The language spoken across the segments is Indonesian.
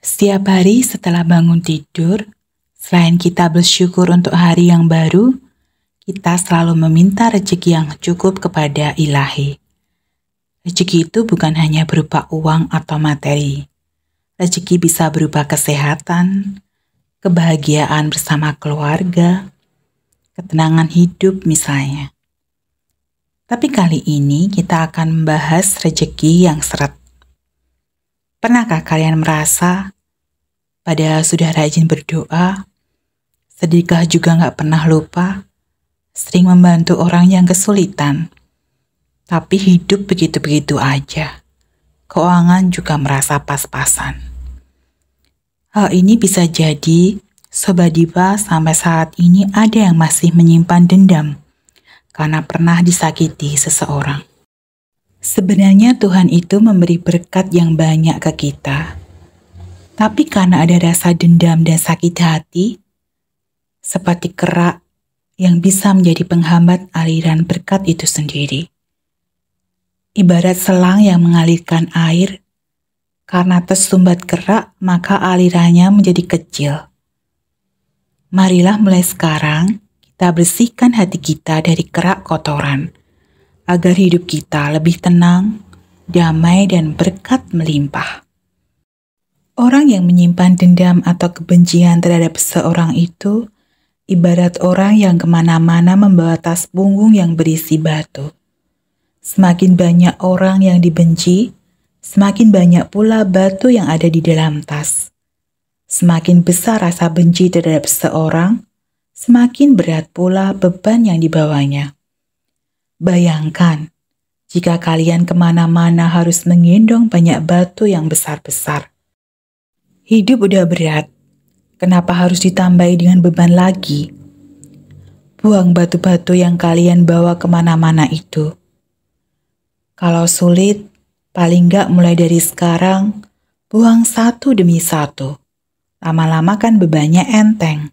Setiap hari setelah bangun tidur, selain kita bersyukur untuk hari yang baru, kita selalu meminta rezeki yang cukup kepada Ilahi. Rezeki itu bukan hanya berupa uang atau materi. Rezeki bisa berupa kesehatan, kebahagiaan bersama keluarga, ketenangan hidup misalnya. Tapi kali ini kita akan membahas rezeki yang seret. Pernahkah kalian merasa padahal sudah rajin berdoa, sedekah juga gak pernah lupa, sering membantu orang yang kesulitan, tapi hidup begitu-begitu aja. Keuangan juga merasa pas-pasan. Hal ini bisa jadi Sobat Diva sampai saat ini ada yang masih menyimpan dendam karena pernah disakiti seseorang. Sebenarnya Tuhan itu memberi berkat yang banyak ke kita. Tapi karena ada rasa dendam dan sakit hati, seperti kerak yang bisa menjadi penghambat aliran berkat itu sendiri. Ibarat selang yang mengalirkan air, karena tersumbat kerak maka alirannya menjadi kecil. Marilah mulai sekarang kita bersihkan hati kita dari kerak kotoran, agar hidup kita lebih tenang, damai dan berkat melimpah. Orang yang menyimpan dendam atau kebencian terhadap seseorang itu ibarat orang yang kemana-mana membawa tas punggung yang berisi batu. Semakin banyak orang yang dibenci, semakin banyak pula batu yang ada di dalam tas. Semakin besar rasa benci terhadap seseorang, semakin berat pula beban yang dibawanya. Bayangkan, jika kalian kemana-mana harus menggendong banyak batu yang besar-besar. Hidup udah berat, kenapa harus ditambahi dengan beban lagi? Buang batu-batu yang kalian bawa kemana-mana itu. Kalau sulit, paling nggak mulai dari sekarang, buang satu demi satu. Lama-lama kan bebannya enteng.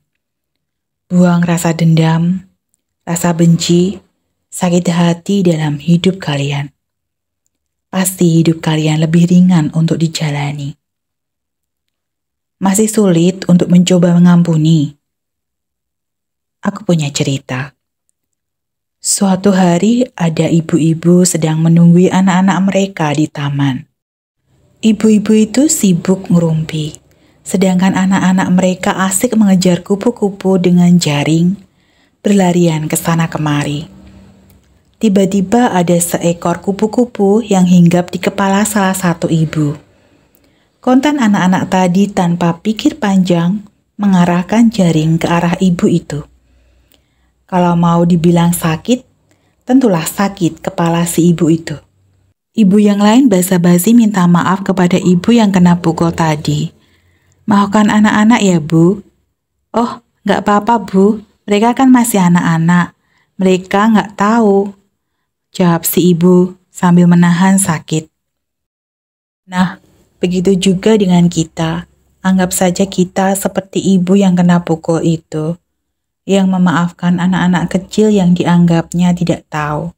Buang rasa dendam, rasa benci, sakit hati dalam hidup kalian. Pasti hidup kalian lebih ringan untuk dijalani. Masih sulit untuk mencoba mengampuni? Aku punya cerita. Suatu hari ada ibu-ibu sedang menunggui anak-anak mereka di taman. Ibu-ibu itu sibuk ngerumpi, sedangkan anak-anak mereka asik mengejar kupu-kupu dengan jaring, berlarian ke sana kemari. Tiba-tiba ada seekor kupu-kupu yang hinggap di kepala salah satu ibu. Kontan anak-anak tadi tanpa pikir panjang mengarahkan jaring ke arah ibu itu. Kalau mau dibilang sakit, tentulah sakit kepala si ibu itu. Ibu yang lain basa-basi minta maaf kepada ibu yang kena pukul tadi. Maafkan anak-anak ya bu. Oh, gak apa-apa bu, mereka kan masih anak-anak. Mereka gak tahu, jawab si ibu sambil menahan sakit. Nah, begitu juga dengan kita. Anggap saja kita seperti ibu yang kena pukul itu, yang memaafkan anak-anak kecil yang dianggapnya tidak tahu.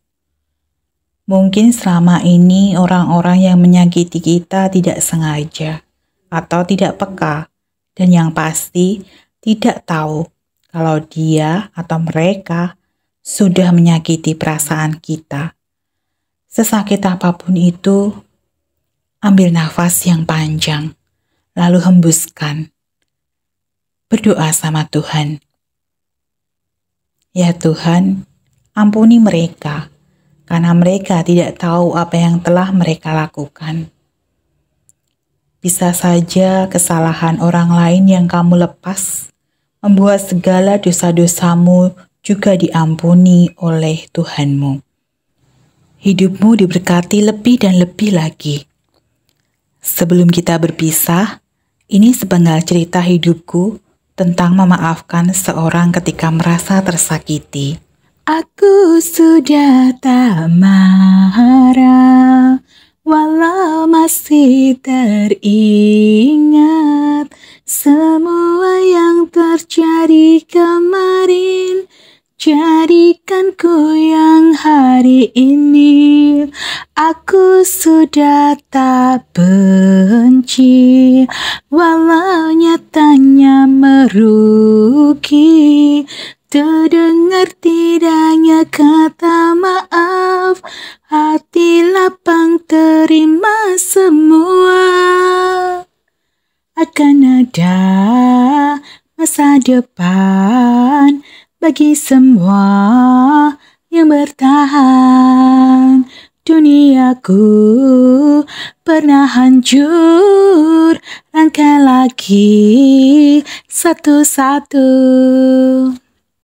Mungkin selama ini orang-orang yang menyakiti kita tidak sengaja atau tidak peka, dan yang pasti tidak tahu kalau dia atau mereka sudah menyakiti perasaan kita. Sesakit apapun itu, ambil nafas yang panjang, lalu hembuskan. Berdoa sama Tuhan. Ya Tuhan, ampuni mereka, karena mereka tidak tahu apa yang telah mereka lakukan. Bisa saja kesalahan orang lain yang kamu lepas, membuat segala dosa-dosamu juga diampuni oleh Tuhanmu. Hidupmu diberkati lebih dan lebih lagi. Sebelum kita berpisah, ini sepenggal cerita hidupku tentang memaafkan seorang ketika merasa tersakiti. Aku sudah tak marah, walau masih teringat semua yang terjadi kemarin. Jadikan ku yang hari hari ini aku sudah tak benci, walau nyatanya merugi. Terdengar tidaknya kata maaf, hati lapang terima semua. Akan ada masa depan bagi semua yang bertahan. Duniaku pernah hancur, langkah lagi satu-satu.